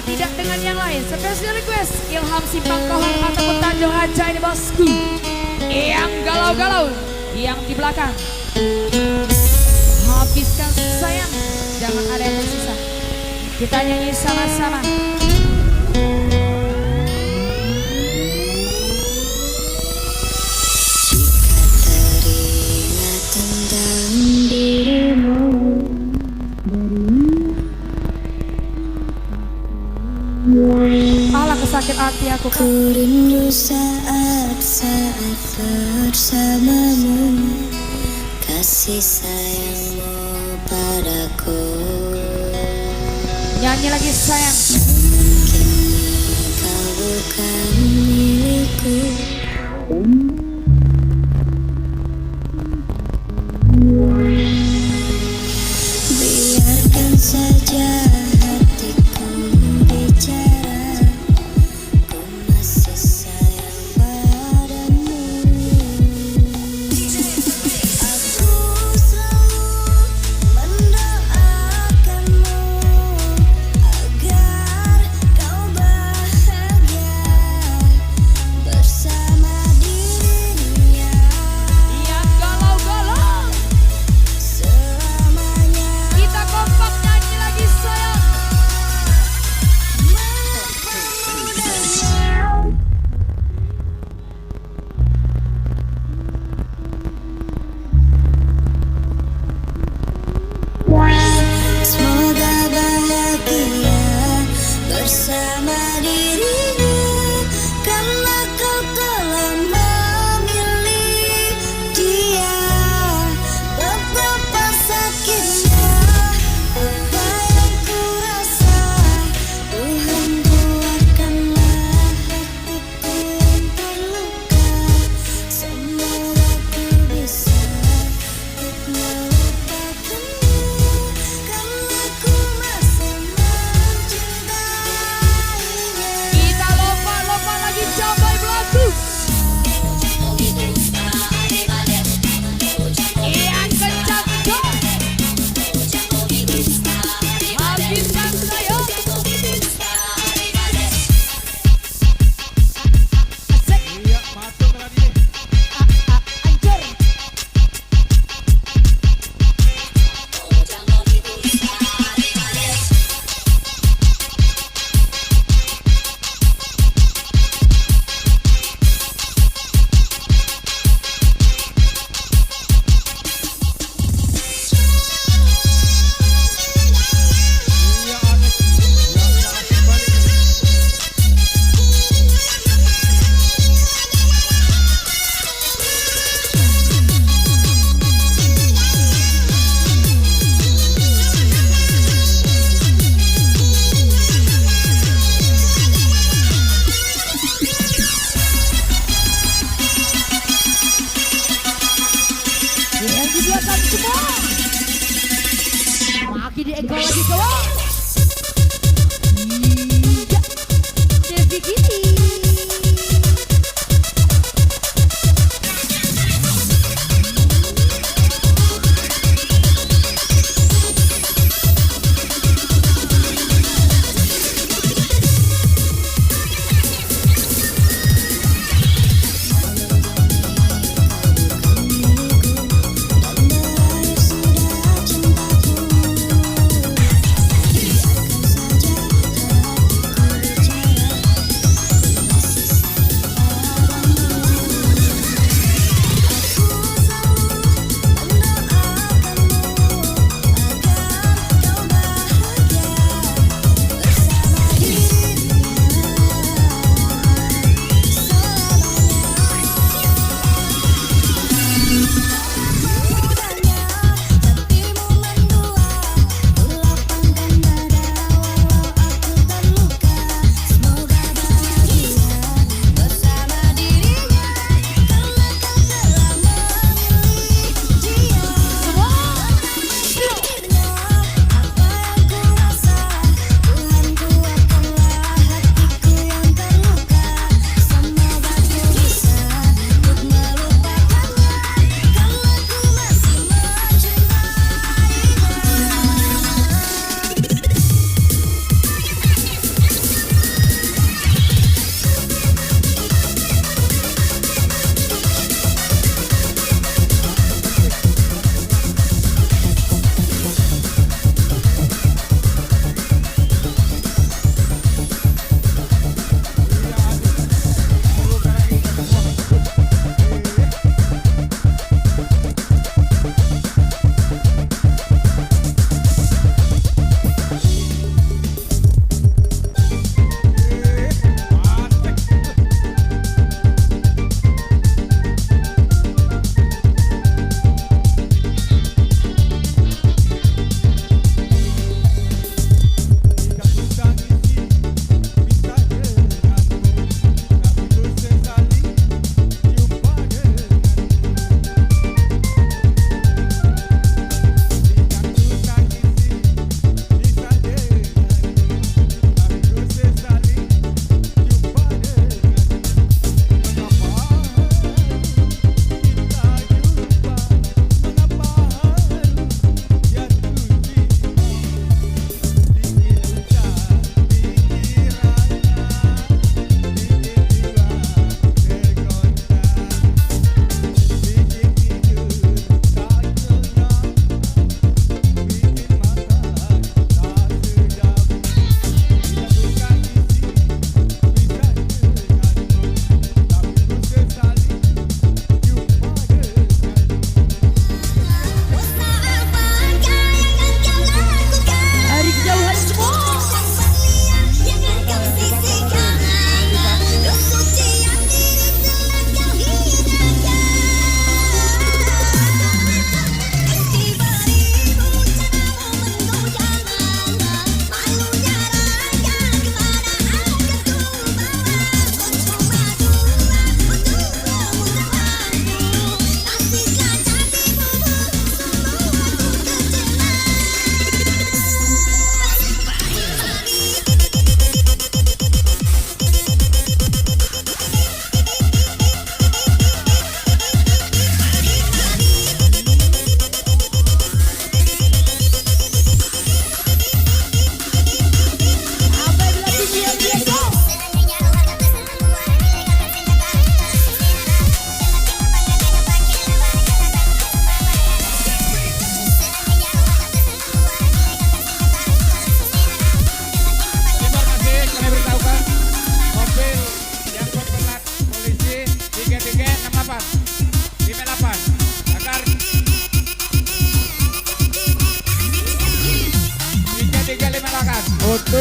tidak dengan yang lain. Special request Ilham Simpang Kohar ataupun Tanjung Haja ini bosku. Yang galau-galau, yang di belakang. Habiskan sayang, jangan ada yang tersisa. Kita nyanyi sama-sama. Alah kesakit hati aku kan. Ku rindu saat-saat bersamamu, kasih sayangmu padaku. Nyanyi lagi sayang. Kini kau bukan milikku. Biarkan saja hatiku bicara, ku masih sayang padamu. Aku selalu mendoakanmu agar kau bahagia bersama dirinya Yang galau-galau, selamanya. kita kompak nyanyi lagi sayang. Semoga bahagia bersama dirinya, karena kau telah memilih dia. Betapa sakitnya apa yang ku rasa, Tuhan buatkanlah hatiku yang terluka. Semoga ku bisa untuk melupakanmu, karena ku masih mencintainya. Kita lomba-lomba lagi cabai belagu. Yang kencang-kencang, habiskan sayang. Asik. Iya, masuk lagi. Anjir. Iya, Agus. Ya, balik. Yang dibuatkan semua. Makin diengkol lagi kawan. Iya. Jadi gini. Sudah cintaku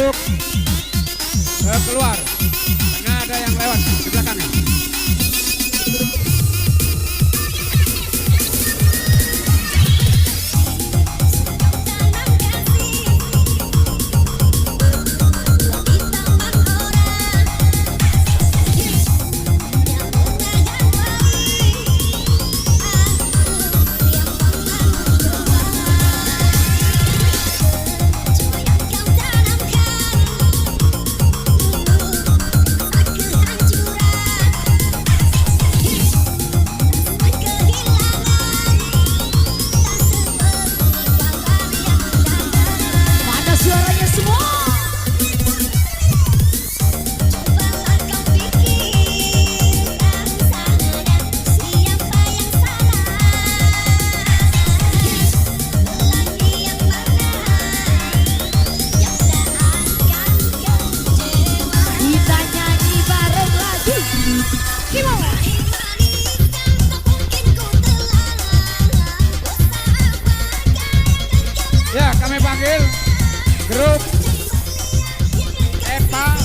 masuk keluar karena ada yang lewat di belakangnya. Mana suaranya semua? Kita nyanyi bareng lagi. Gimana? Ya, kami panggil grup Epa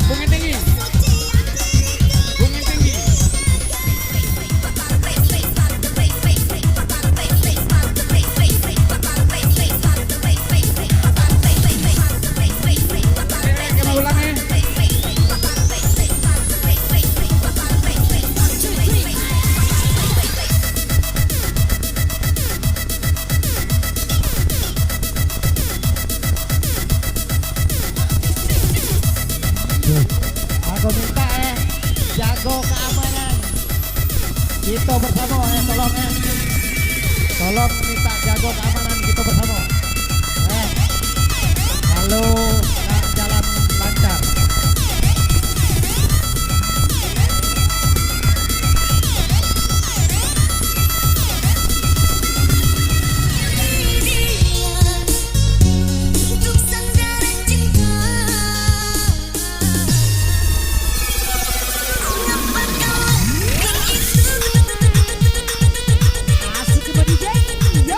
Bungin Tinggi. Bungin Tinggi. Oke, kita ulangi. Aku minta jago keamanan. Kita bersama tolong tolong minta jago keamanan kita bersama. Lalu jalan lancar. Untuk sandaran cinta, kenapa kau begitu? Asik ke DJ. Yo.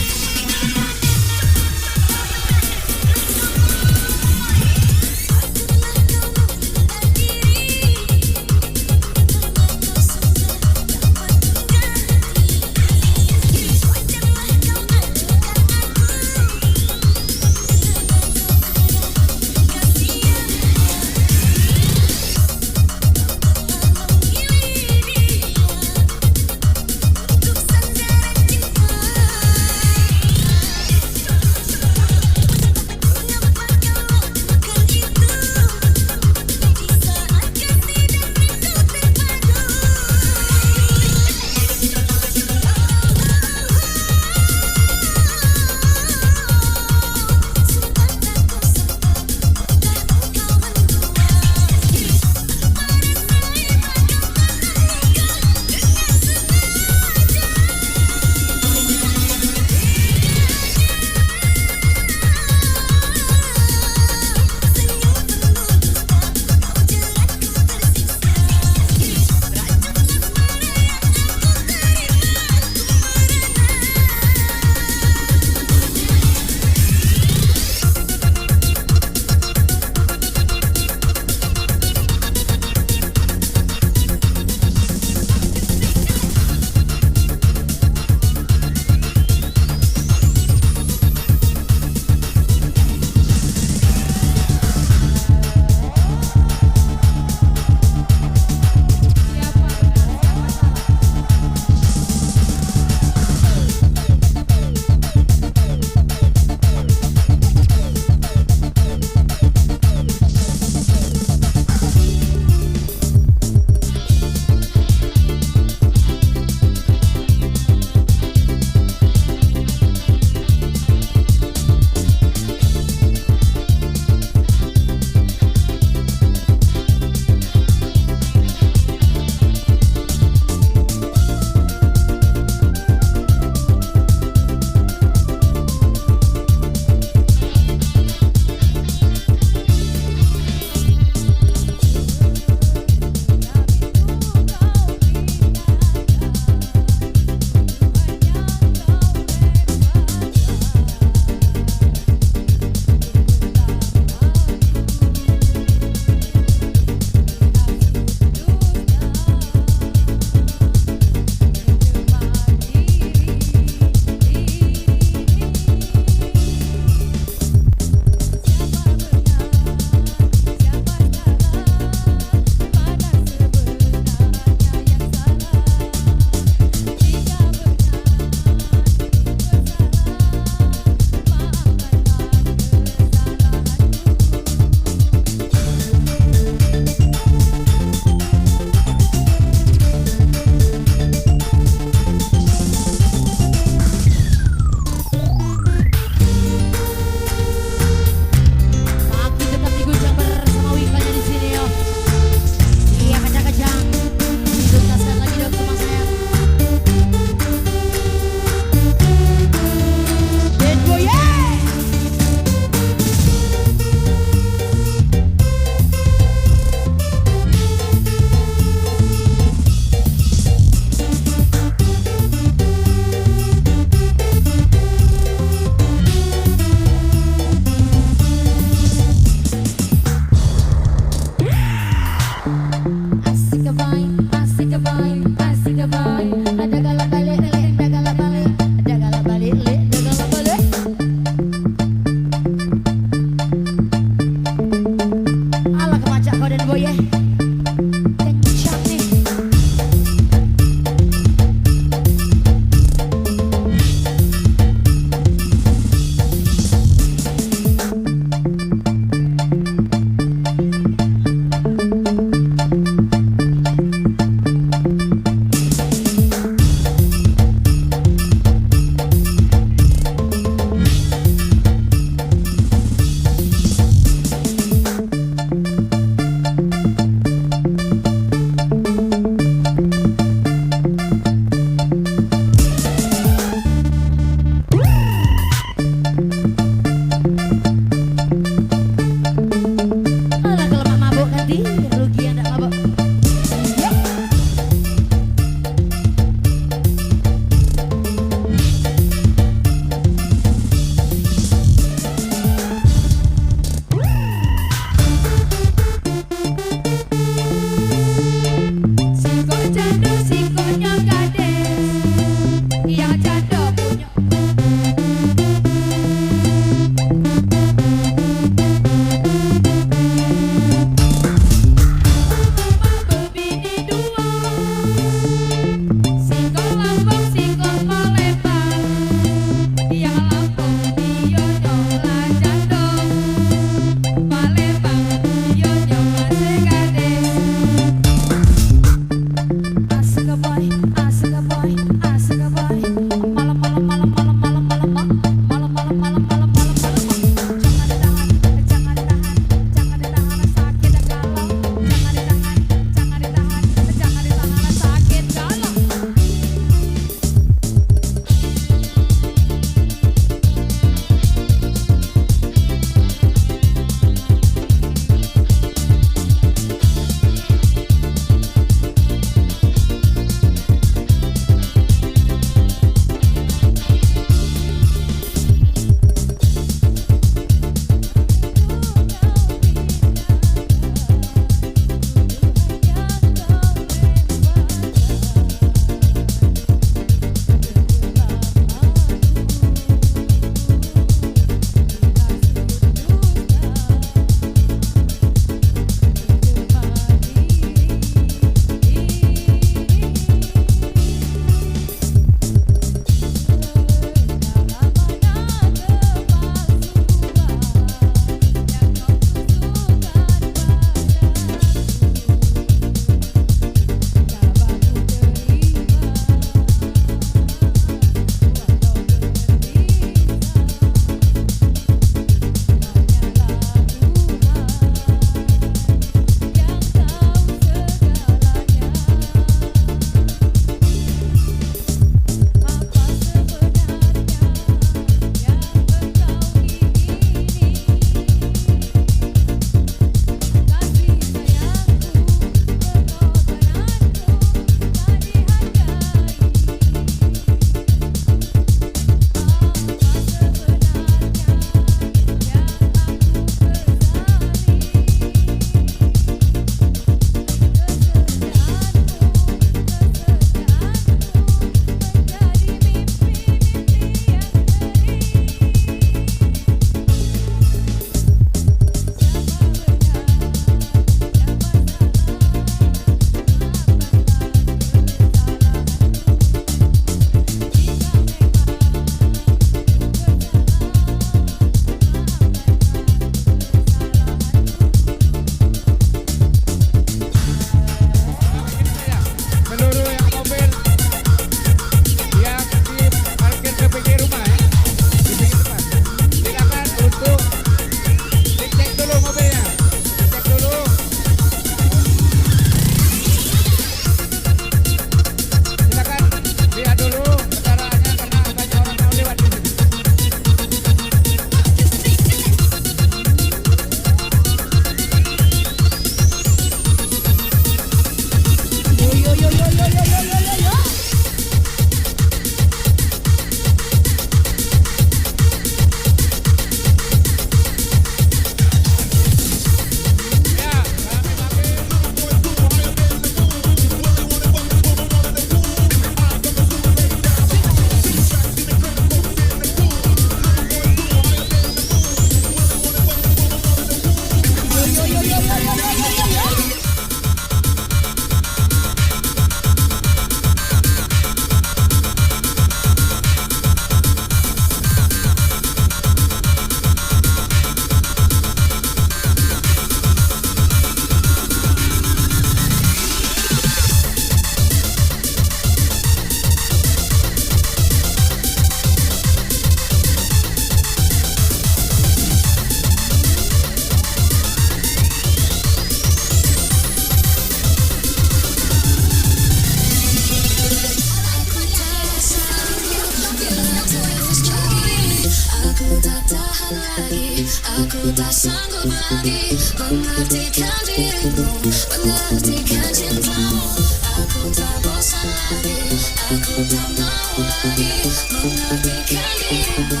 tahan lagi, aku tak sanggup lagi mengartikan dirimu, mengartikan cintamu. Aku tak bosan lagi, aku tak mau lagi mengartikan dirimu,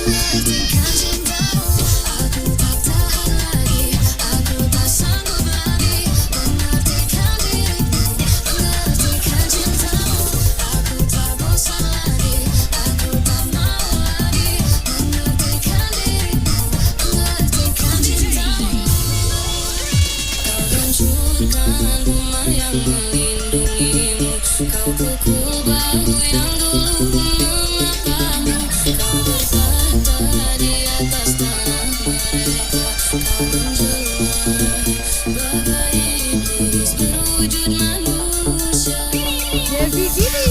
mengartikan cintamu. Aku tak tahan lagi, aku tak sanggup lagi mengartikan dirimu, mengartikan cintamu. Aku tak bosan lagi, aku tak mau lagi mengartikan dirimu, mengartikan cintamu. Kau hancurkan rumah yang melindungimu, kau pukul batu yang dulu memapamu. Kau bertahta di atas tanah mereka, kau menjelma bagai iblis berwujud manusia. Devi Gini.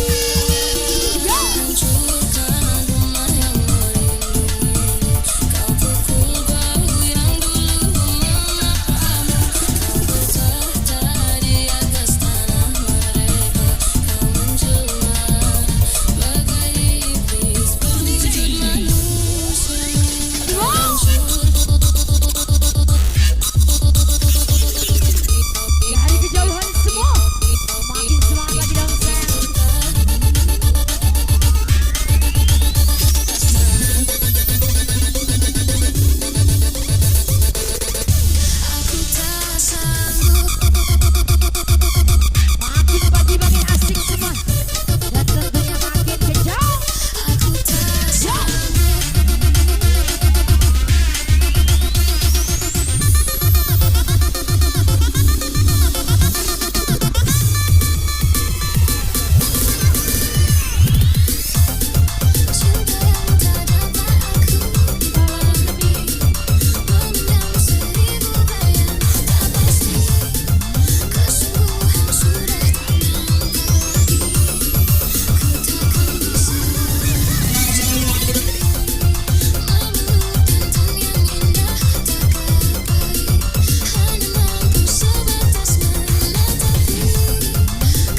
Yo. Hancurkan rumah yang melindungimu, kau pukul batu yang dulu memapamu. Kau bertahta di atas tanah mereka, kau menjelma bagai iblis berwujud manusia. Dari kejauhan semua, makin semangat lagi dong sayang. Aku tak sanggup, Makin pagi makin asik semua. Dan tentunya makin kejauh. aku tak sanggup. Cinta yang tak dapat aku pahami, memendam seribu bayang tak pasti. Kesungguhan sudah tak mampu lagi, ku takkan bisa memeluk tantan yang indah tak gapai, hanya mampu sebatas menatapi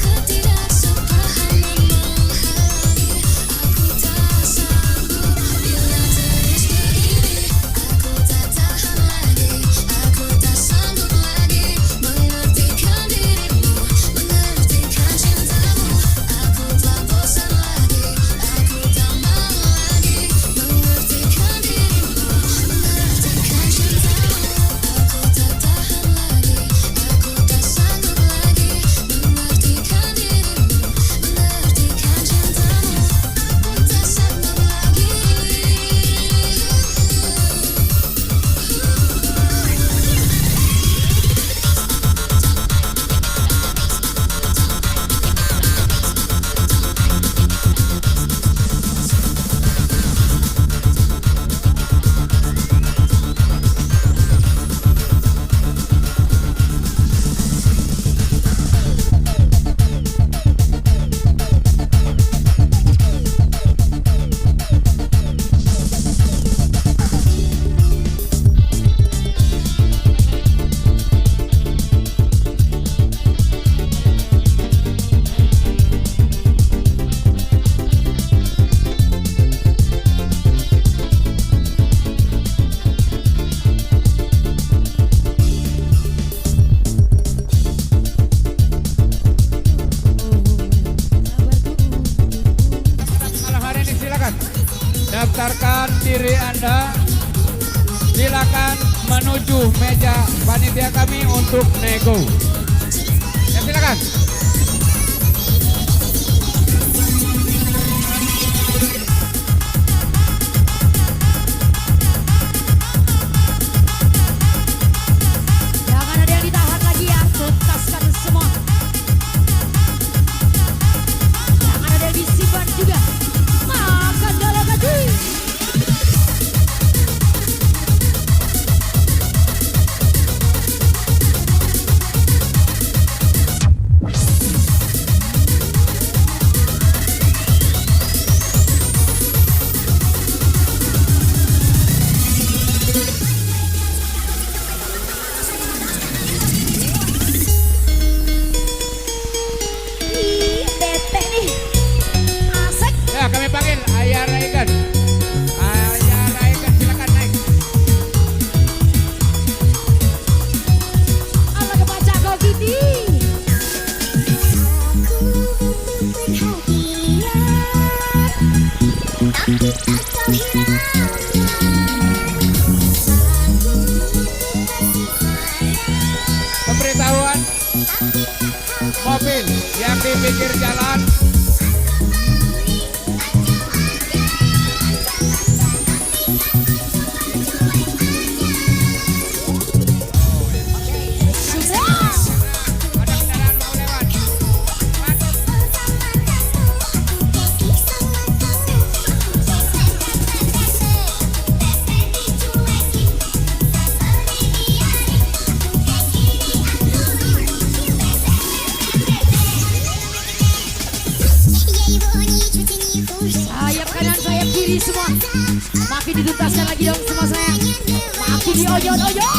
ketidaksepahaman menghalangi. Aku tak sanggup bila terus begini, aku tak tahan lagi, aku tak sanggup lagi mengartikan dirimu, mengartikan cintamu. Aku tak bosan lagi, aku tak mau lagi mengartikan dirimu, mengartikan cintamu. Aku tak tahan lagi, aku tak sanggup lagi mengartikan dirimu, mengartikan cintamu. Aku tak sanggup lagi. Malam hari ini silakan daftarkan diri Anda. Silakan menuju meja panitia kami untuk nego. Ya silakan. Jangan ada yang ditahan lagi ya, tuntaskan semua. Jangan ada yang disimpan juga. Makan dalam hati. pinggir jalan. Ada kendaraan mau lewat. Sayap kanan, sayap kiri semua. Makin dituntaskan lagi dong semua sayang. Makin dioyot-oyot.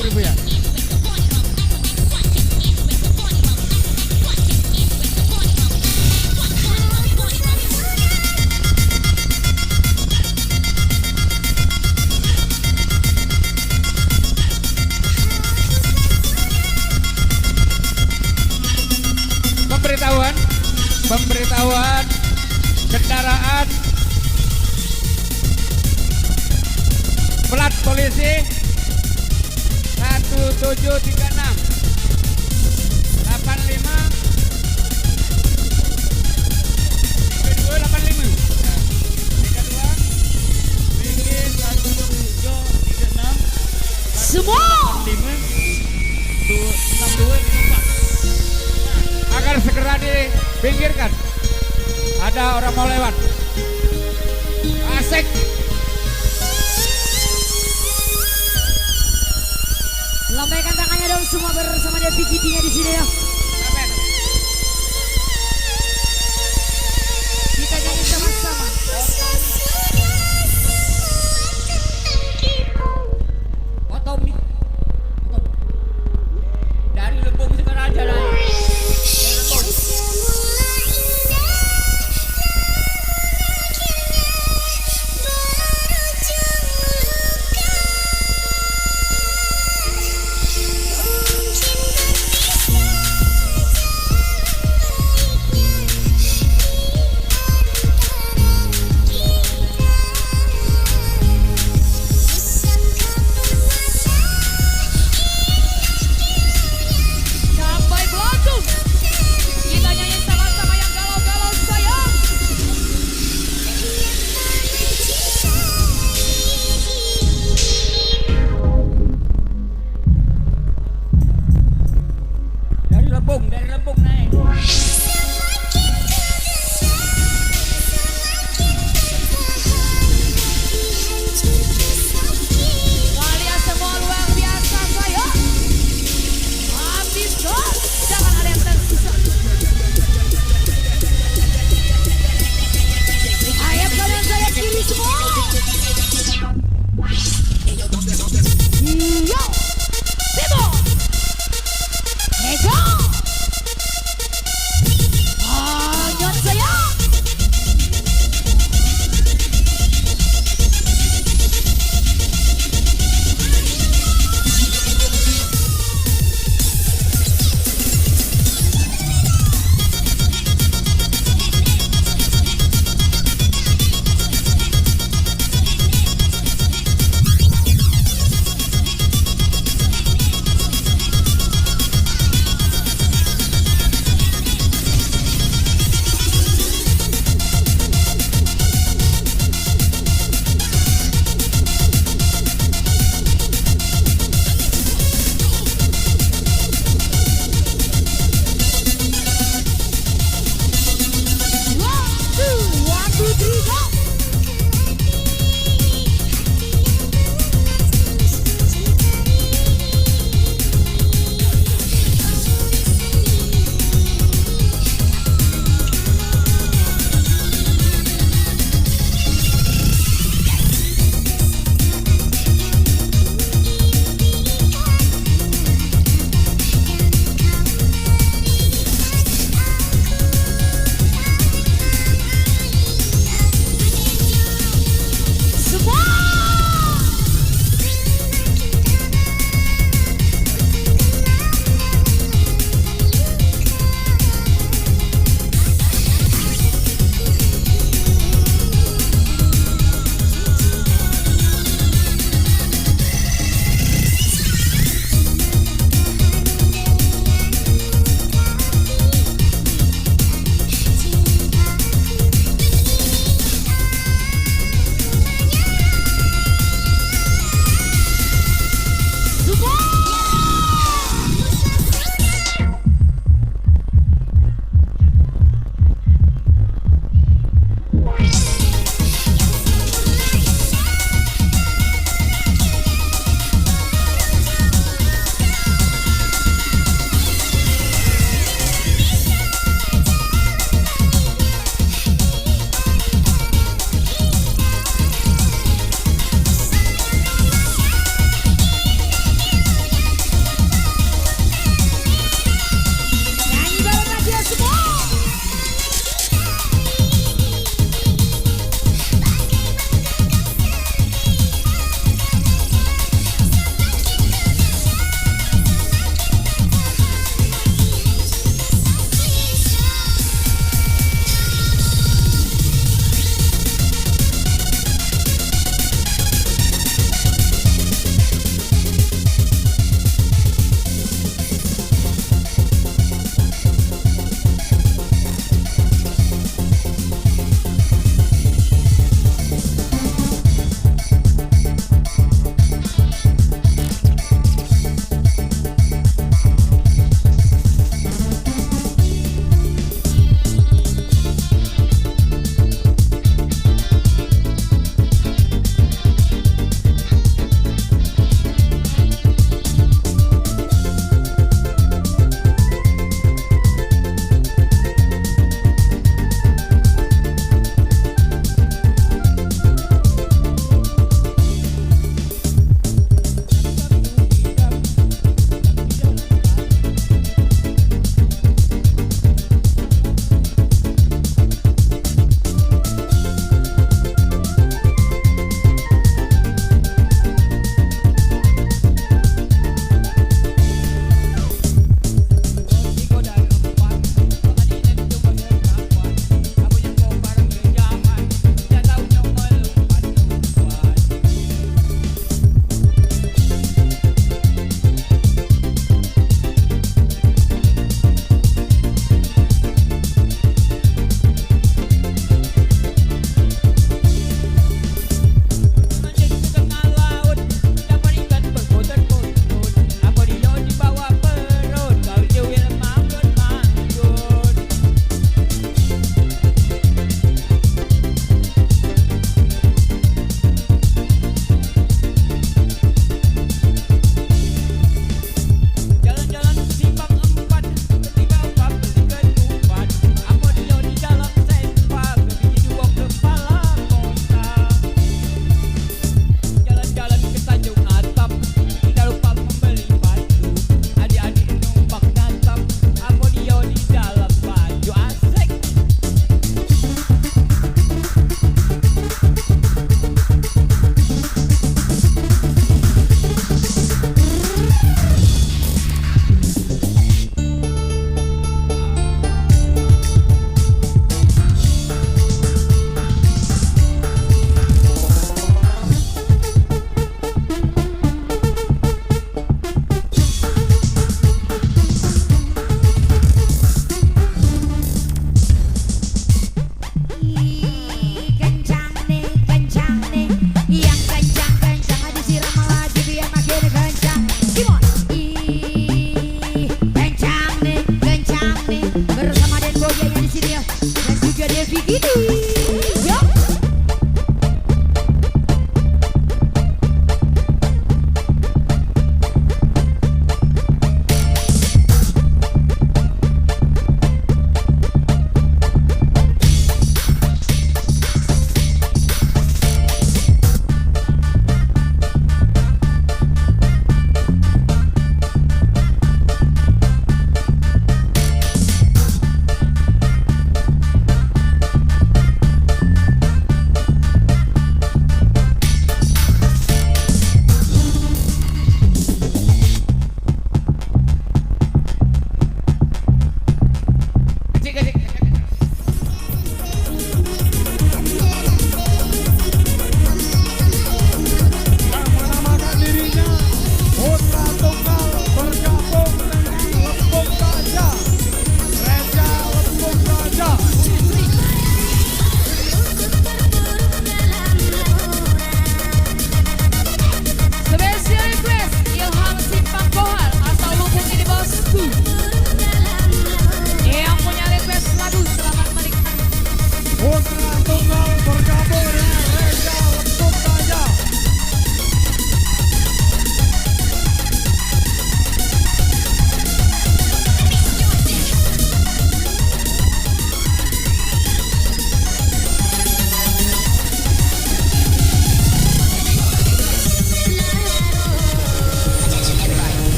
ribu ya. Pemberitahuan kendaraan plat polisi 1736 85 3285 Semua agar segera dipinggirkan. Ada orang mau lewat. Asik. lambaikan tangannya dong semua bersama dia VVT-nya di sini ya. Kita nyanyi sama-sama. Otomi. Dari Lembong sekarang aja lah.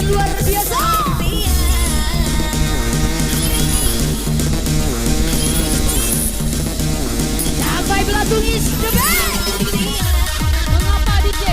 yang luar biasa. Sampai belatung is the best. Mengapa DJ?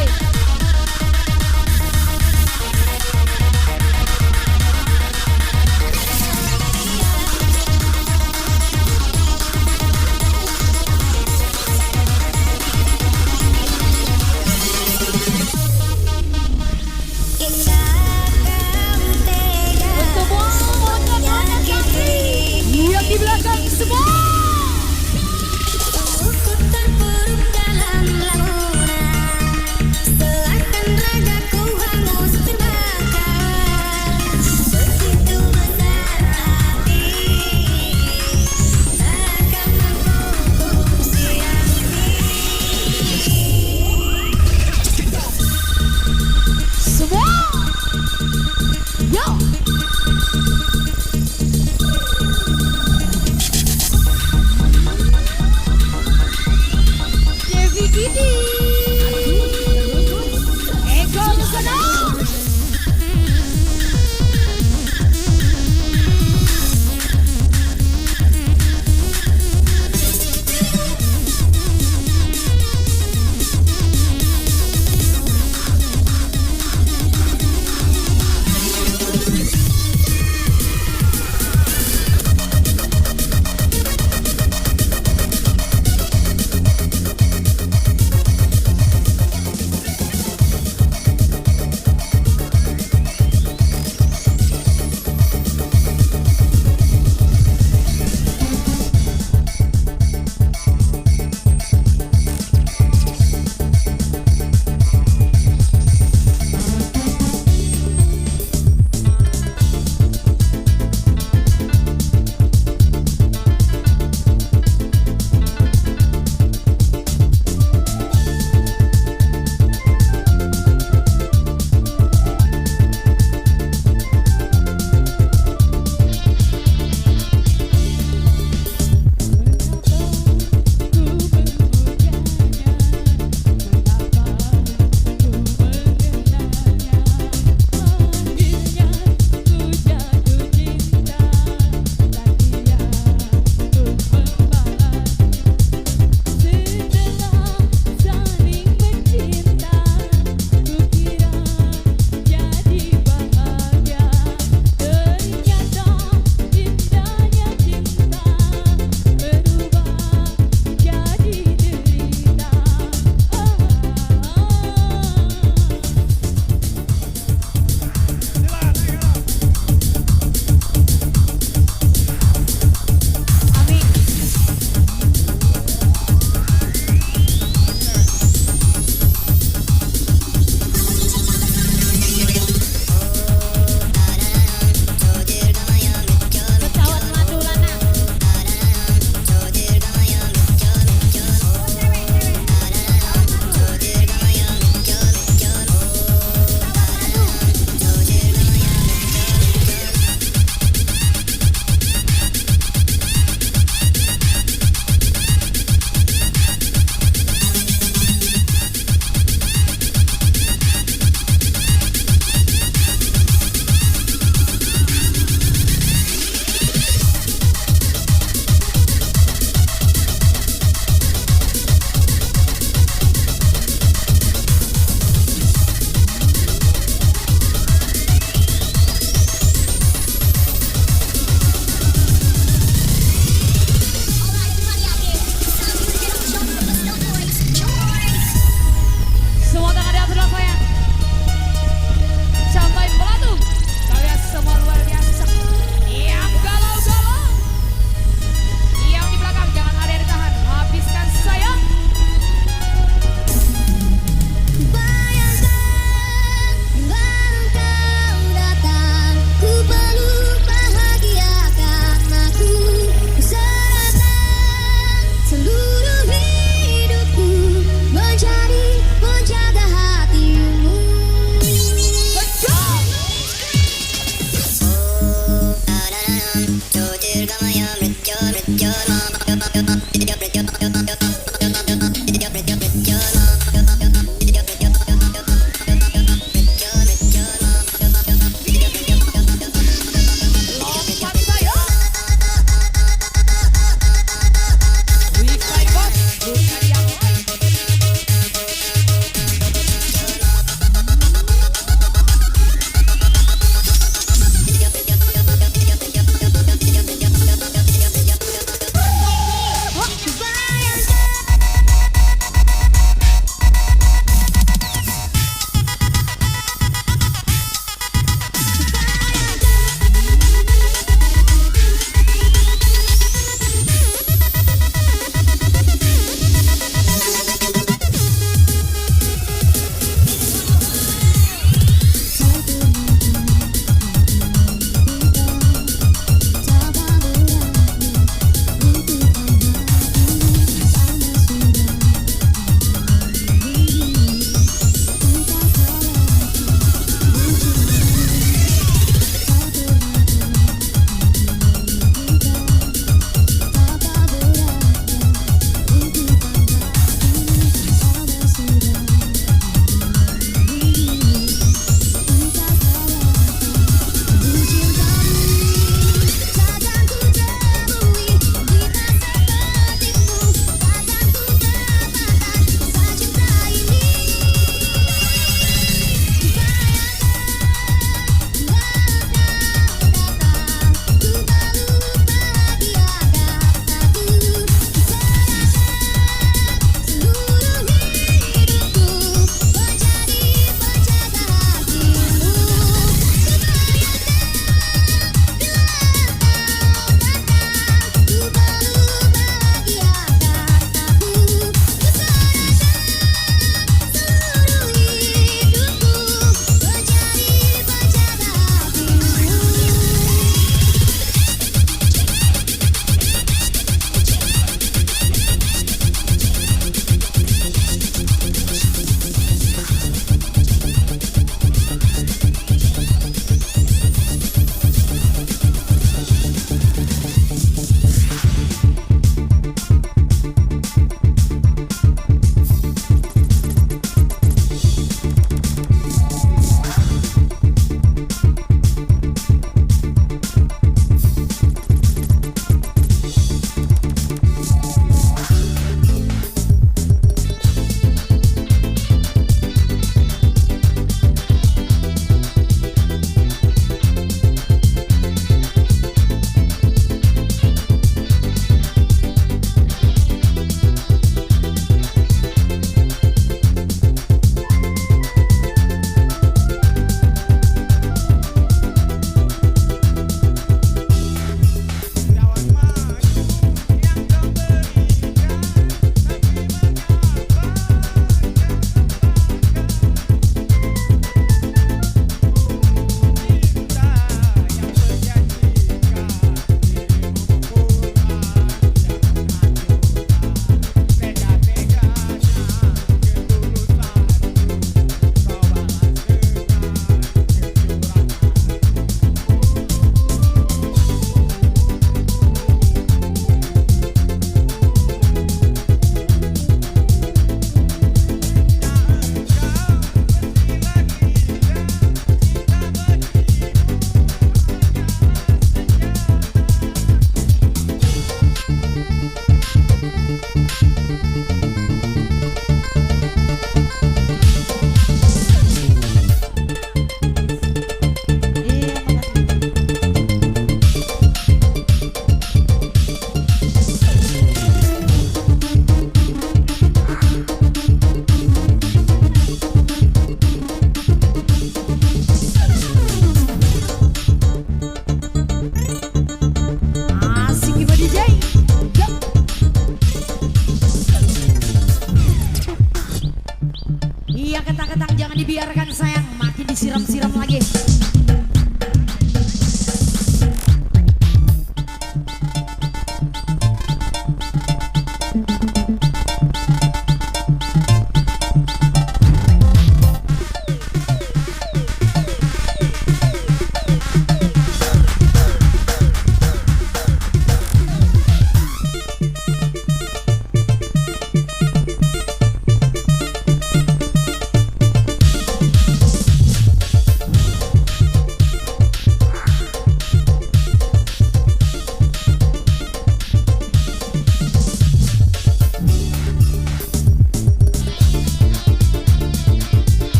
Yang di belakang semua. Ku terperuk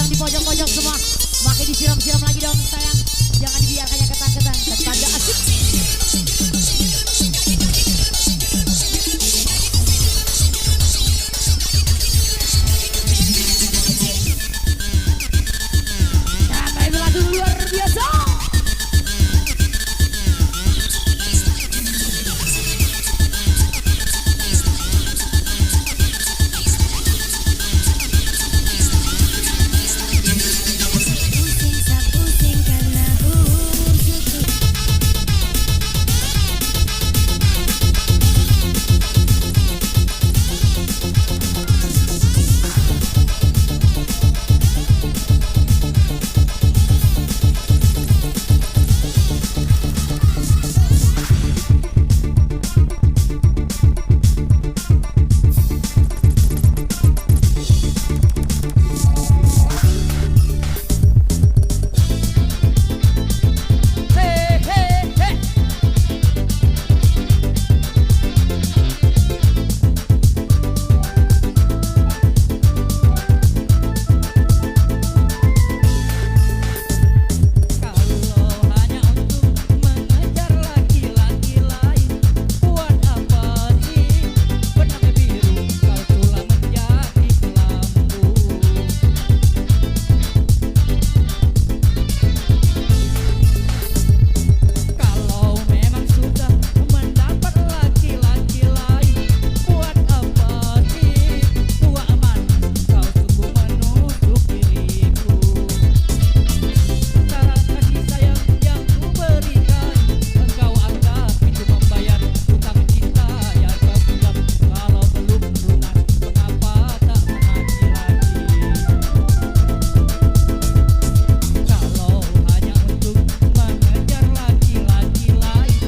yang di pojok-pojok semua. Makin disiram-siram lagi dong sayang. Jangan dibiarkannya ketang-ketang. Tetangga asik. Nah, kayak lagu luar biasa. Pusing tak pusing karena butuh. Hei, hei, hei. Kalau hanya untuk mengejar laki-laki lain, buat apa sih benangnya biru kau tulang menjadi kelambu. Kalau memang sudah mendapat laki-laki lain, buat apa sih tua aman kau tunggu menusuk diriku. Cara kasih sayang yang ku berikan, engkau anggap itu membayar hutang cinta yang kau pinjam. Kalau belum lunas, mengapa tak menagih lagi? Kalau hanya untuk mengejar laki-laki lain,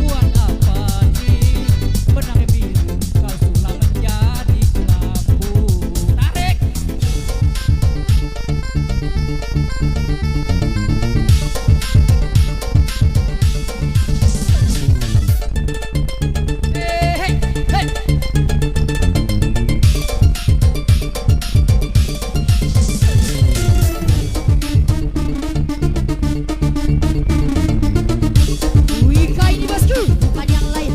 buat apa sih benangnya biru kau sulam menjadi kelambu. Tarik! Hei, hei, hei. Wika ini bosku, bukan yang lain.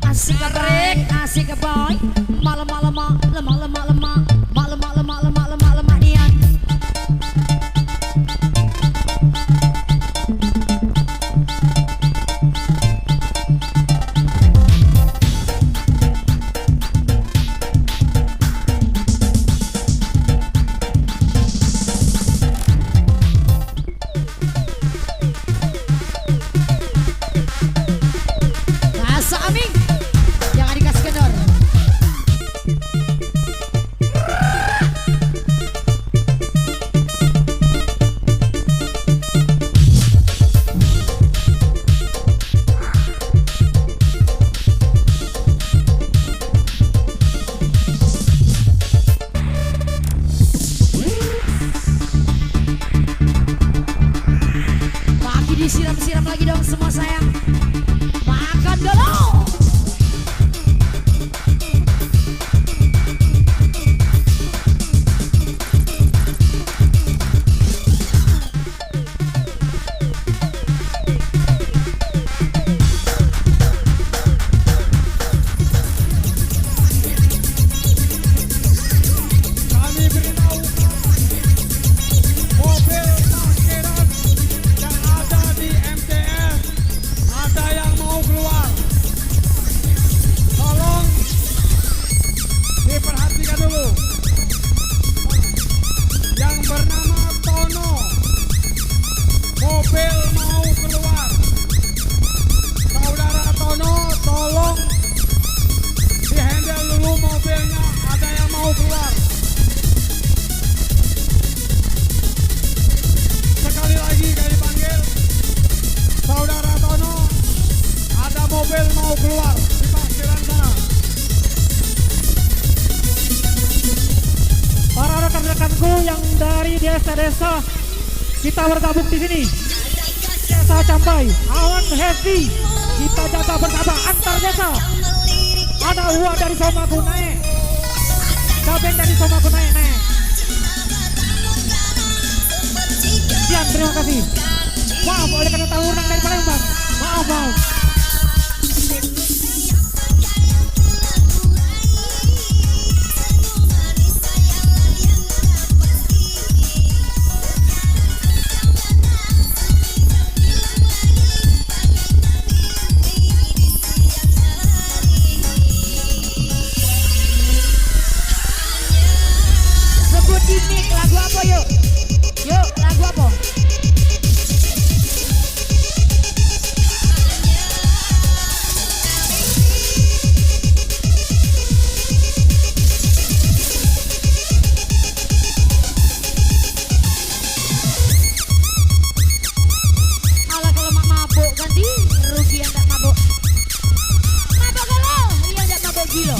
Asik kebrek, asik keboy. Malam-malam, lemah-lemah, malam-malam, nian. Masa Aming, jangan dikasih kendor. Makin disiram-siram lagi dong semua sayang. Makan dulu. Kami beritahu mobil parkiran yang ada di MTS ada yang mau keluar. Tolong diperhatikan dulu. Yang bernama Tono, mobil mau keluar. Saudara Tono, tolong dihandle dulu mobilnya, ada yang mau keluar. Sekali lagi kami panggil Saudara Tono, ada mobil mau keluar di parkiran sana. Para rekan-rekanku yang dari desa-desa kita bergabung di sini. Desa Campai, Awan Happy. Kita jaga bersama antar desa. Ada uang dari Somaku naik. Gabeng dari Somaku naik. Sekian, terima kasih. Maaf oleh karena tawuran dari Palembang. Maaf. Sebut di mic lagu apa yuk? Yuk, lagu apa? Alah kalau mak mabuk ganti rugi yang tak mabuk. Mabuk kalau iya tak mabuk gila.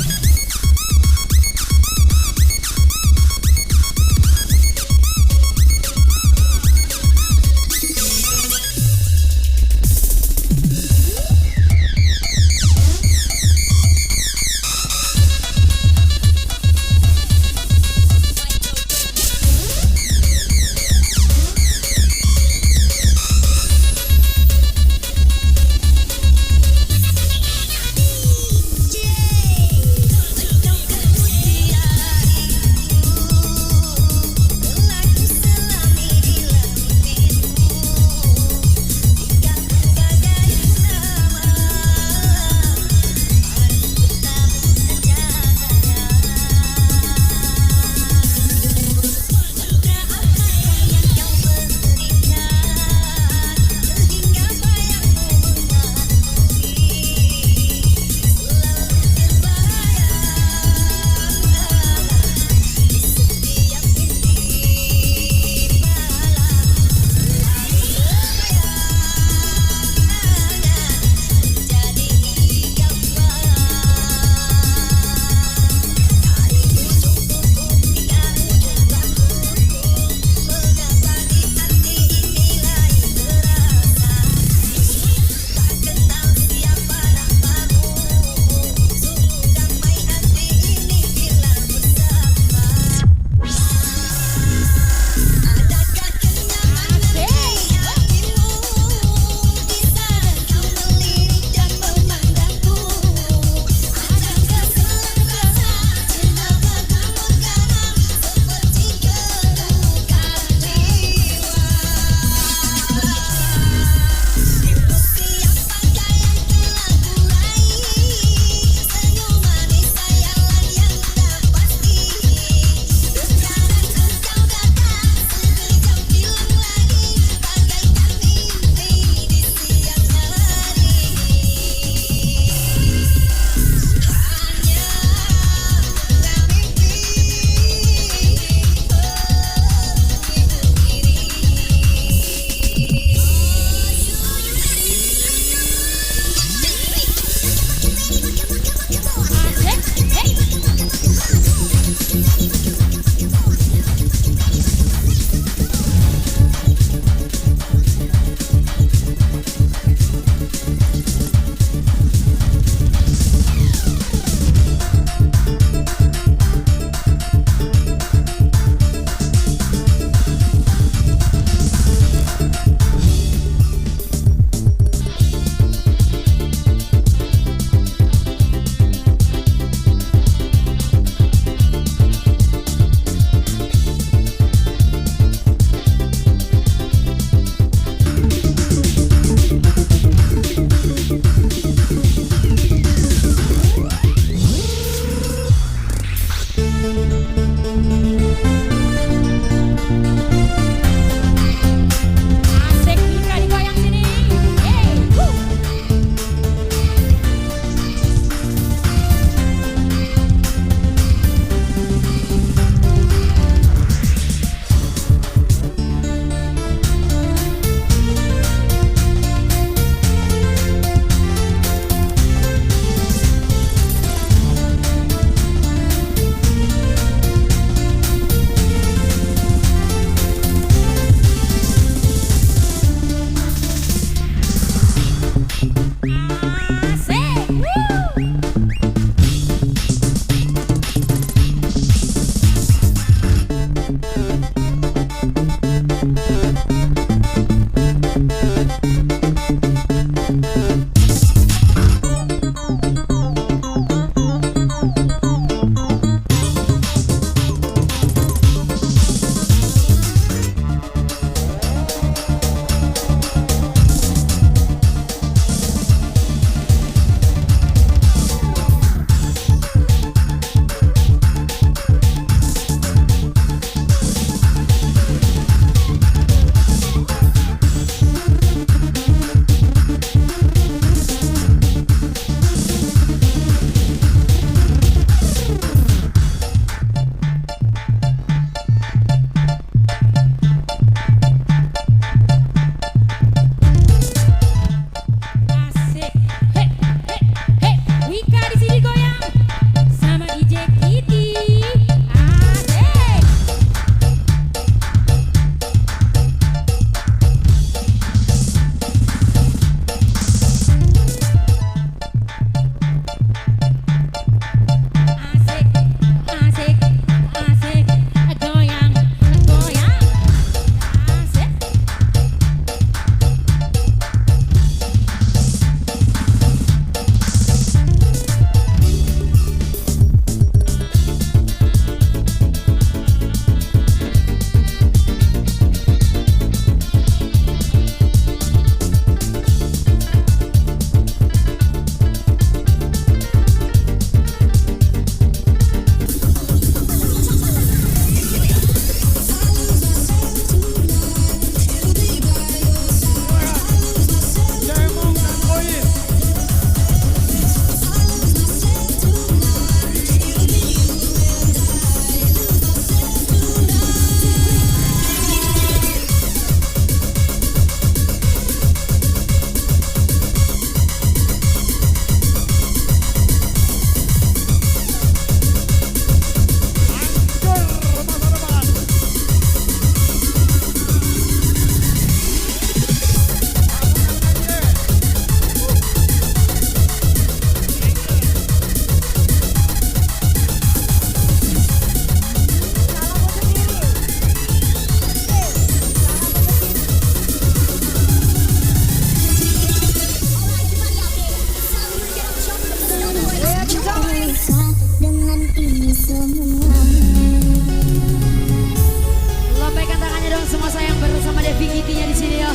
Kiti-kitinya di sini ya.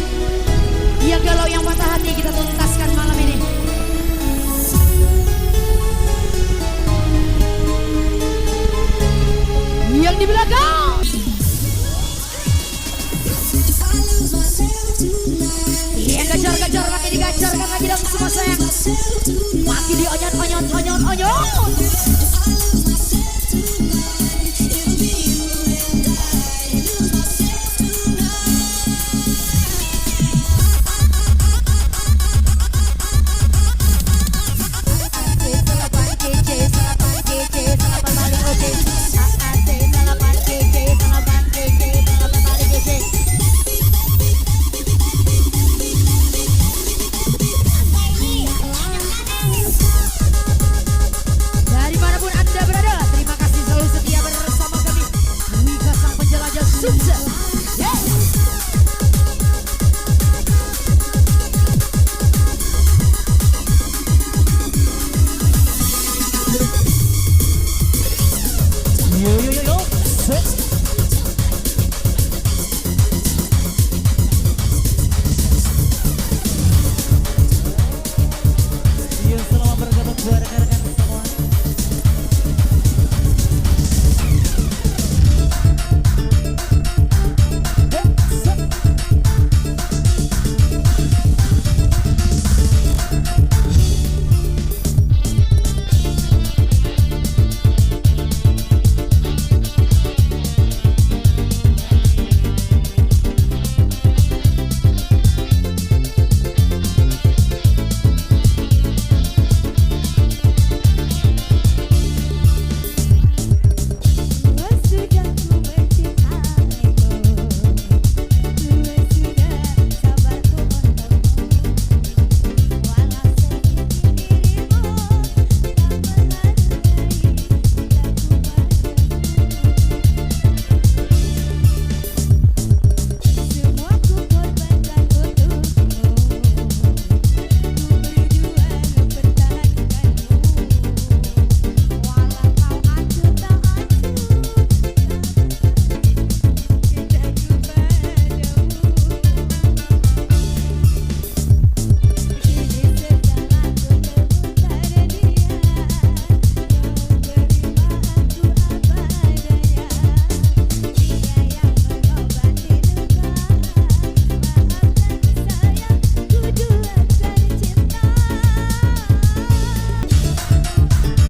Yang galau yang patah hati kita tuntaskan malam ini. Yang di belakang. Yang gajar-gajar makin digajarkan lagi dong semua sayang. Makin dionyot. Dimanapun Anda berada, terima kasih selalu setia bersama kami. Wika sang penjelajah sukses.